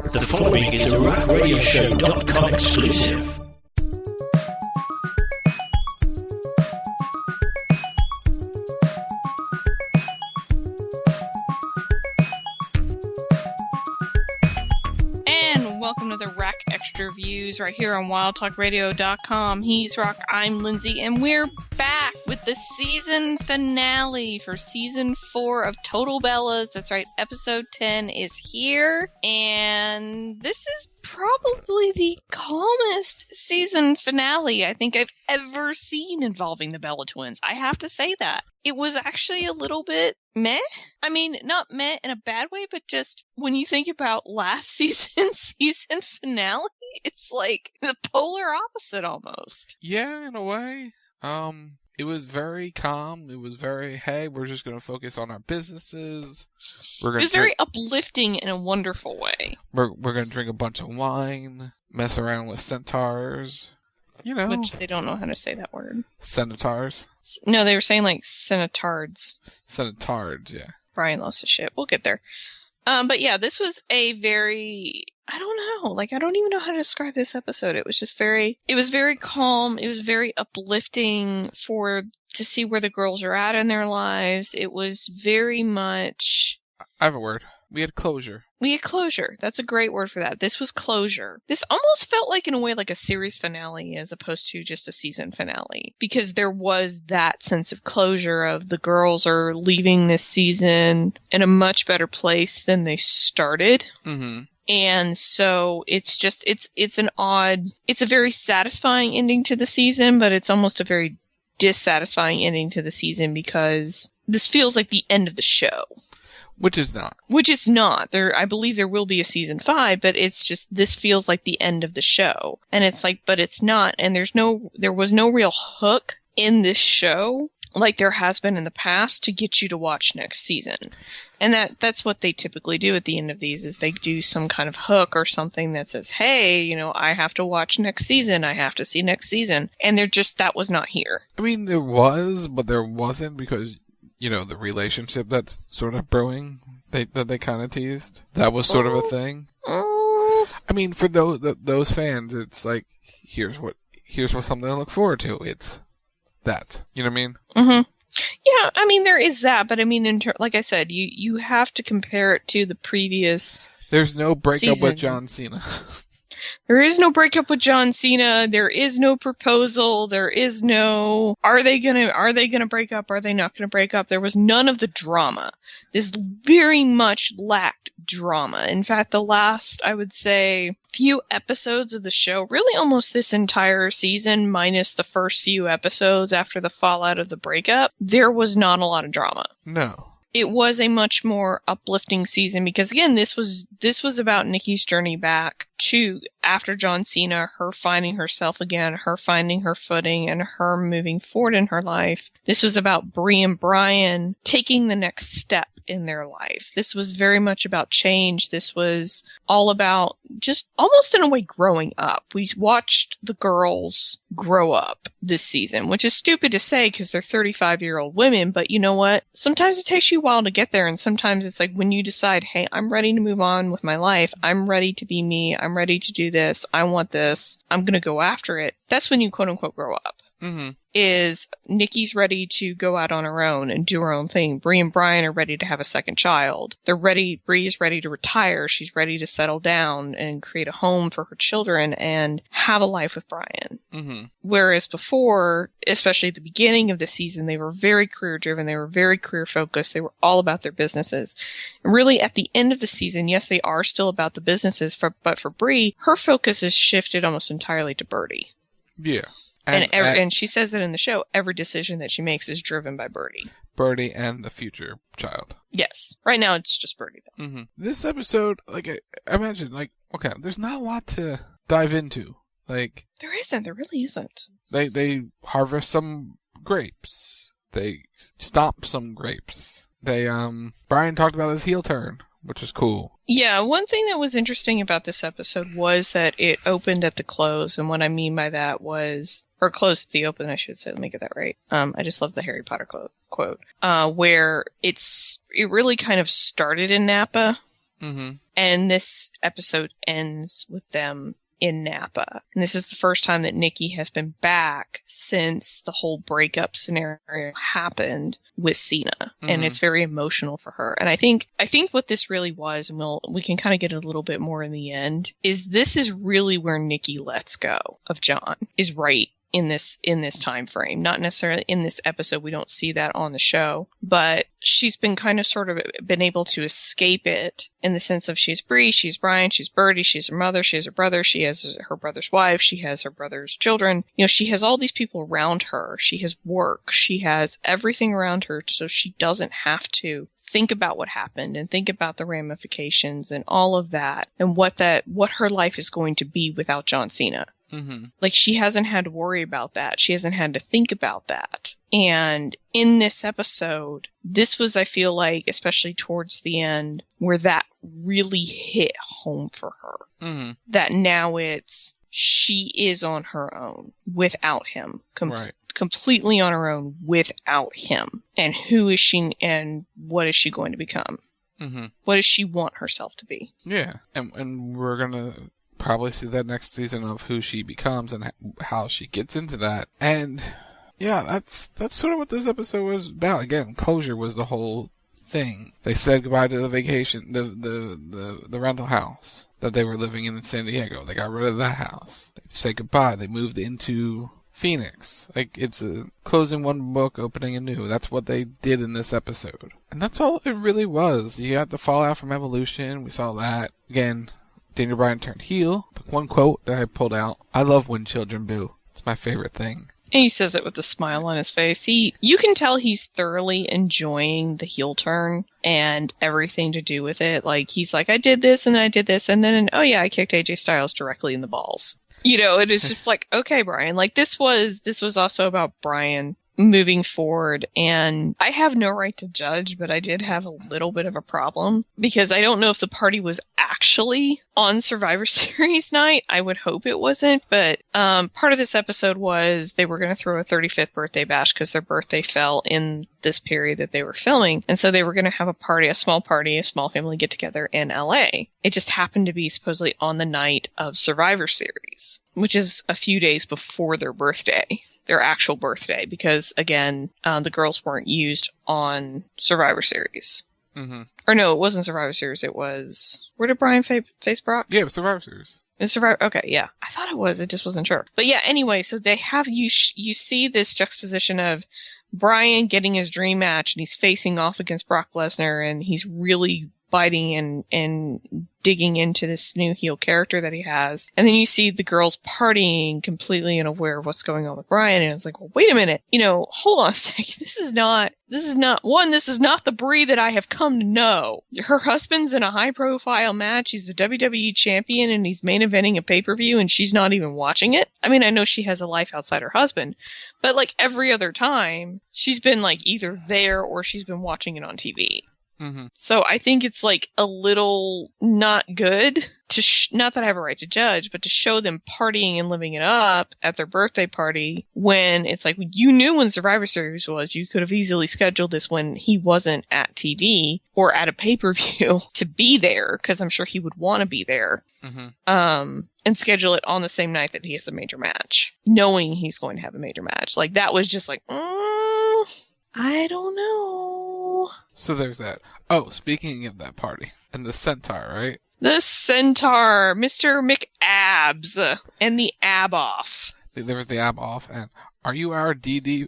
The following is a RackRadioShow.com exclusive. Welcome to the Rack Extra Views right here on WildTalkRadio.com. He's Rock, I'm Lindsay, and we're back with the season finale for Season 4 of Total Bellas. That's right, Episode 10 is here, and this is probably the calmest season finale I think I've ever seen involving the Bella twins. I have to say that. It was actually a little bit meh. I mean, not meh in a bad way, but just when you think about last season's season finale, it's like the polar opposite almost. Yeah, in a way. It was very calm. It was very, hey, we're just going to focus on our businesses. It was very uplifting in a wonderful way. We're going to drink a bunch of wine, mess around with centaurs. You know. Which they don't know how to say that word. Centaurs? No, they were saying like centaurs. Centaurs, yeah. Brian loves the shit. We'll get there. But yeah, this was a very, I don't know, like I don't even know how to describe this episode. It was very calm. It was very uplifting to see where the girls are at in their lives. It was very much. I have a word. We had closure. That's a great word for that. This was closure. This almost felt like, in a way, like a series finale as opposed to just a season finale. Because there was that sense of closure of the girls are leaving this season in a much better place than they started. Mm-hmm. And so it's just, it's a very satisfying ending to the season, but it's almost a very dissatisfying ending to the season because this feels like the end of the show. Which is not. I believe there will be a season 5, but it's just, this feels like the end of the show. And it's like, but it's not. And there was no real hook in this show like there has been in the past to get you to watch next season. And that's what they typically do at the end of these, is they do some kind of hook or something that says, hey, I have to watch next season. I have to see next season. And that was not here. I mean, there was, but there wasn't because, the relationship that's sort of brewing that they kind of teased. That was sort of a thing. I mean, for those fans, it's like, here's what something to look forward to. It's that. You know what I mean? Mm-hmm. Yeah, I mean, there is that, but I mean, like I said, you have to compare it to the previous There's no breakup season. with John Cena. There is no breakup with John Cena. There is no proposal. There is no, are they gonna break up? Are they not gonna break up? There was none of the drama. This very much lacked drama. In fact, the last, I would say, few episodes of the show, really almost this entire season, minus the first few episodes after the fallout of the breakup, there was not a lot of drama. No. It was a much more uplifting season because, again, this was about Nikki's journey back to after John Cena, her finding herself again, her finding her footing, and her moving forward in her life. This was about Bree and Brian taking the next step in their life. This was very much about change. This was all about just almost in a way growing up. We watched the girls grow up this season, which is stupid to say because they're 35-year-old women, but you know what? Sometimes it takes you a while to get there, and sometimes it's like when you decide, hey, I'm ready to move on with my life. I'm ready to be me. I'm ready to do this. I want this. I'm going to go after it. That's when you quote-unquote grow up. Mm-hmm. Is Nikki's ready to go out on her own and do her own thing. Bree and Brian are ready to have a second child. Bree is ready to retire. She's ready to settle down and create a home for her children and have a life with Brian. Mm-hmm. Whereas before, especially at the beginning of the season, they were very career driven. They were very career focused. They were all about their businesses. And really at the end of the season, yes, they are still about the businesses, but for Bree, her focus has shifted almost entirely to Birdie. Yeah. And she says that in the show, every decision that she makes is driven by Birdie. Birdie and the future child. Yes. Right now, it's just Birdie, though. Mm-hmm. This episode, I imagine, okay, there's not a lot to dive into. There isn't. There really isn't. They harvest some grapes. They stomp some grapes. Brian talked about his heel turn, which is cool. Yeah, one thing that was interesting about this episode was that it opened at the close, and what I mean by that was, or closed at the open, I should say, let me get that right. I just love the Harry Potter quote, where it really kind of started in Napa, Mm-hmm. And this episode ends with them in Napa. And this is the first time that Nikki has been back since the whole breakup scenario happened with Cena. Mm-hmm. And it's very emotional for her. And I think what this really was, and we can kind of get a little bit more in the end, is this is really where Nikki lets go of John, is right in this time frame. Not necessarily in this episode, we don't see that on the show, but she's been kind of sort of been able to escape it in the sense of she's Bree, she's Brian, she's Birdie, she's her mother, she has her brother, she has her brother's wife, she has her brother's children. You know, she has all these people around her. She has work. She has everything around her, so she doesn't have to think about what happened and think about the ramifications and all of that and what her life is going to be without John Cena. Mm-hmm. Like, she hasn't had to worry about that. She hasn't had to think about that. And in this episode, this was, I feel like, especially towards the end, where that really hit home for her. Mm-hmm. That now she is on her own without him. Right. Completely on her own without him. And who is she and what is she going to become? Mm-hmm. What does she want herself to be? Yeah. And we're going to probably see that next season of who she becomes and how she gets into that. And yeah, that's sort of what this episode was about. Again, closure was the whole thing. They said goodbye to the vacation, the rental house that they were living in San Diego. They got rid of that house. They said goodbye. They moved into Phoenix. Like, it's a closing one book, opening a new. That's what they did in this episode. And that's all it really was. You got the fallout from Evolution. We saw that. Again, Daniel Bryan turned heel. The one quote that I pulled out, I love when children boo. It's my favorite thing. And he says it with a smile on his face. You can tell he's thoroughly enjoying the heel turn and everything to do with it. Like, he's like, I did this and I did this, and then, oh yeah, I kicked AJ Styles directly in the balls. You know, it is just like, okay, Brian. Like, this was also about Brian moving forward, and I have no right to judge, but I did have a little bit of a problem because I don't know if the party was actually on Survivor Series night. I would hope it wasn't, but part of this episode was they were going to throw a 35th birthday bash because their birthday fell in this period that they were filming, and so they were going to have a small family get together in LA. It just happened to be supposedly on the night of Survivor Series, which is a few days before their birthday. Their actual birthday, because again, the girls weren't used on Survivor Series. Mm-hmm. Or no, it wasn't Survivor Series. It was, where did Brian face Brock? Yeah, it was Survivor Series. It's Survivor. Okay, yeah, I thought it was. I just wasn't sure. But yeah, anyway, so they have you see this juxtaposition of Brian getting his dream match, and he's facing off against Brock Lesnar, and he's really biting and digging into this new heel character that he has. And then you see the girls partying, completely unaware of what's going on with Brian, and it's like, well, wait a minute, hold on a second. This is not the Brie that I have come to know. Her husband's in a high profile match. He's the WWE champion, and he's main eventing a pay-per-view, and she's not even watching it. I mean, I know she has a life outside her husband, but like every other time, she's been like either there or she's been watching it on TV. Mm-hmm. So I think it's like a little not good to, not that I have a right to judge, but to show them partying and living it up at their birthday party when it's like, you knew when Survivor Series was, you could have easily scheduled this when he wasn't at TV or at a pay-per-view to be there, because I'm sure he would want to be there. Mm-hmm. And schedule it on the same night that he has a major match, knowing he's going to have a major match. Like, that was just like, I don't know. So there's that. Oh, speaking of that party, and the Centaur, right? The Centaur, Mr. McAbs, and the Ab-Off. There was the Ab-Off, and are you our DD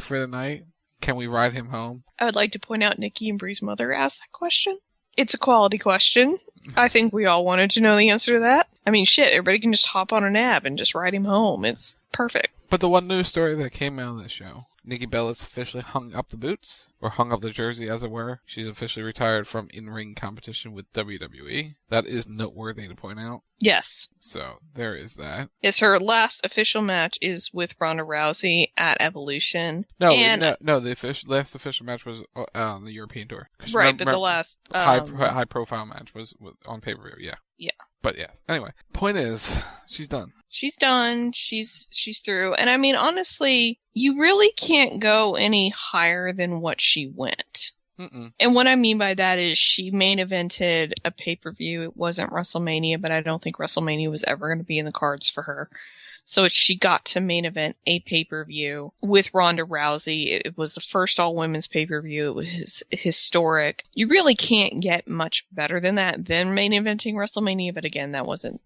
for the night? Can we ride him home? I would like to point out Nikki and Bree's mother asked that question. It's a quality question. I think we all wanted to know the answer to that. I mean, shit, everybody can just hop on an Ab and just ride him home. It's perfect. But the one news story that came out of this show, Nikki Bella's officially hung up the boots, or hung up the jersey as it were. She's officially retired from in-ring competition with WWE. That is noteworthy to point out. Yes. So there is that. Yes, her last official match is with Ronda Rousey at Evolution. No, the last official match was on the European tour. Right, but the last high profile match was on pay-per-view, yeah. Yeah. But yeah, anyway, point is, she's done. She's done. She's through. And I mean, honestly, you really can't go any higher than what she went. Mm-mm. And what I mean by that is she main evented a pay-per-view. It wasn't WrestleMania, but I don't think WrestleMania was ever going to be in the cards for her. So she got to main event a pay-per-view with Ronda Rousey. It was the first all-women's pay-per-view. It was historic. You really can't get much better than that than main eventing WrestleMania, but again, that wasn't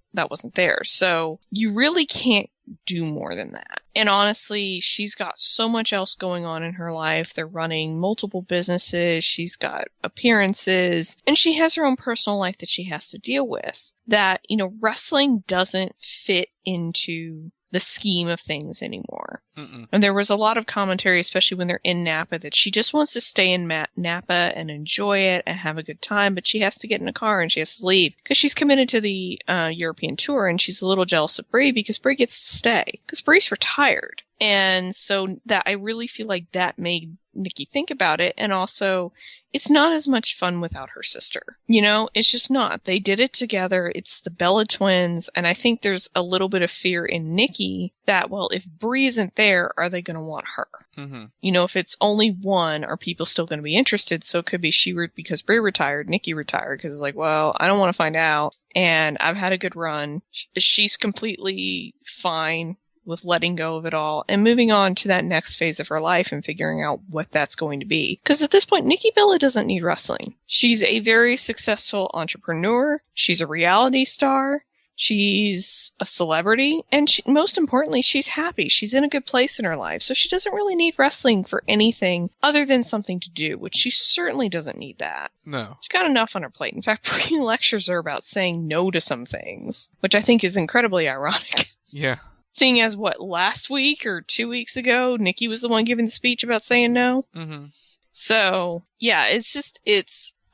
there. So you really can't do more than that. And honestly, she's got so much else going on in her life. They're running multiple businesses. She's got appearances, and she has her own personal life that she has to deal with. That, wrestling doesn't fit into the scheme of things anymore. Mm-mm. And there was a lot of commentary, especially when they're in Napa, that she just wants to stay in Napa and enjoy it and have a good time, but she has to get in a car and she has to leave because she's committed to the European tour, and she's a little jealous of Brie because Brie gets to stay because Brie's retired. And so that I really feel like that made Nikki think about it. And also, it's not as much fun without her sister. It's just not. They did it together. It's the Bella twins. And I think there's a little bit of fear in Nikki that, well, if Brie isn't there, are they going to want her? Mm-hmm. If it's only one, are people still going to be interested? So it could be because Brie retired, Nikki retired, because it's like, well, I don't want to find out. And I've had a good run. She's completely fine with letting go of it all and moving on to that next phase of her life and figuring out what that's going to be. Because at this point, Nikki Bella doesn't need wrestling. She's a very successful entrepreneur. She's a reality star. She's a celebrity. And most importantly, she's happy. She's in a good place in her life. So she doesn't really need wrestling for anything other than something to do, which she certainly doesn't need that. No. She's got enough on her plate. In fact, Brie lectures her about saying no to some things, which I think is incredibly ironic. Yeah. Seeing as last week or 2 weeks ago, Nikki was the one giving the speech about saying no. Mm-hmm. So, yeah,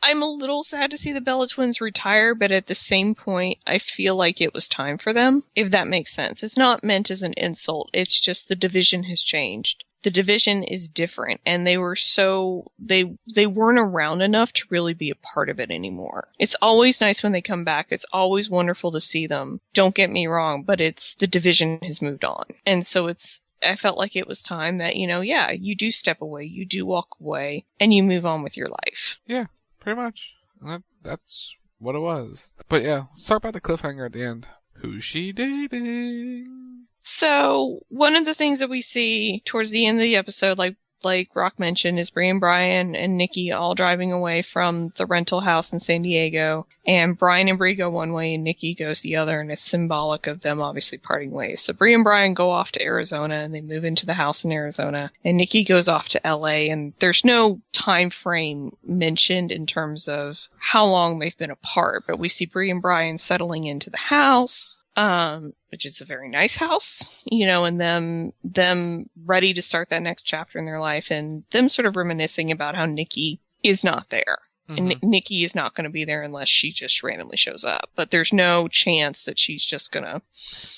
I'm a little sad to see the Bella twins retire, but at the same point, I feel like it was time for them, if that makes sense. It's not meant as an insult. It's just the division has changed. The division is different, and they weren't around enough to really be a part of it anymore. It's always nice when they come back. It's always wonderful to see them. Don't get me wrong, but the division has moved on. And so I felt like it was time that, you do step away, you do walk away, and you move on with your life. Yeah, pretty much. That's what it was. But yeah, let's talk about the cliffhanger at the end. Who's she dating? So, one of the things that we see towards the end of the episode, like Rock mentioned, is Brie and Brian and Nikki all driving away from the rental house in San Diego. And Brian and Brie go one way and Nikki goes the other, and it's symbolic of them obviously parting ways. So Brie and Brian go off to Arizona, and they move into the house in Arizona. And Nikki goes off to LA, and there's no time frame mentioned in terms of how long they've been apart. But we see Brie and Brian settling into the house. Which is a very nice house, and them ready to start that next chapter in their life, and them sort of reminiscing about how Nikki is not there. Mm-hmm. And Nikki is not going to be there unless she just randomly shows up. But there's no chance that she's just gonna.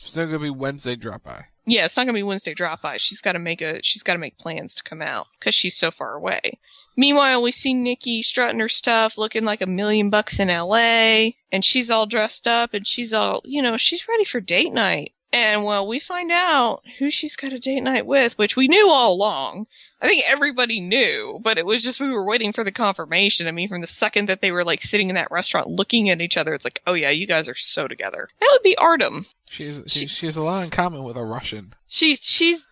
It's not gonna be Wednesday drop by. Yeah, it's not gonna be Wednesday drop by. She's got to make plans to come out because she's so far away. Meanwhile, we see Nikki strutting her stuff, looking like $1 million in LA, and she's all dressed up, and she's all, she's ready for date night. And, well, we find out who she's got a date night with, which we knew all along. I think everybody knew, but it was just we were waiting for the confirmation. I mean, from the second that they were, sitting in that restaurant looking at each other, it's like, oh, yeah, you guys are so together. That would be Artem. She has a lot in common with a Russian. She's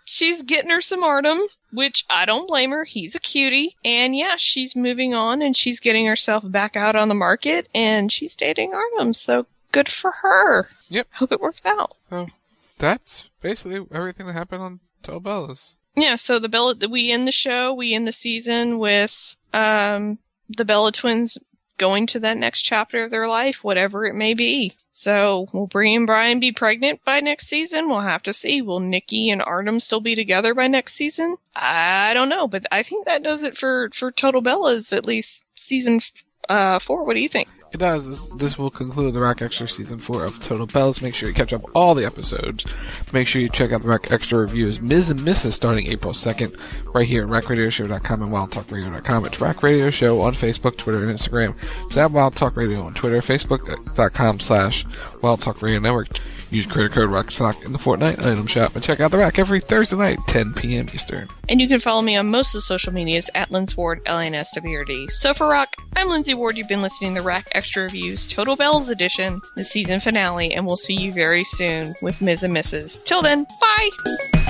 getting her some Artem, which I don't blame her. He's a cutie. And, yeah, she's moving on, and she's getting herself back out on the market, and she's dating Artem, so good for her. Yep. Hope it works out. So that's basically everything that happened on Total Bellas. Yeah, so we end the season with the Bella twins going to that next chapter of their life, whatever it may be. So will Brie and Brian be pregnant by next season? We'll have to see. Will Nikki and Artem still be together by next season? I don't know, but I think that does it for Total Bellas, at least season 4. What do you think? It does. This will conclude the Rock Extra Season 4 of Total Bellas. Make sure you catch up all the episodes. Make sure you check out the Rock Extra reviews, Miz and Mrs. starting April 2nd, right here at RackRadioShow.com and WildTalkRadio.com. It's Rock Radio Show on Facebook, Twitter, and Instagram. It's at Wild Talk Radio on Twitter, Facebook.com/Wild Talk Radio Network. Use credit code ROCKSOCK in the Fortnite item shop and check out the rack every Thursday night, 10 p.m. Eastern. And you can follow me on most of the social medias at Linz Ward, LINSWRD. So for Rock, I'm Lindsay Ward. You've been listening to Rack Extra Reviews Total Bells Edition, the season finale, and we'll see you very soon with Miz and Mrs. Till then, bye!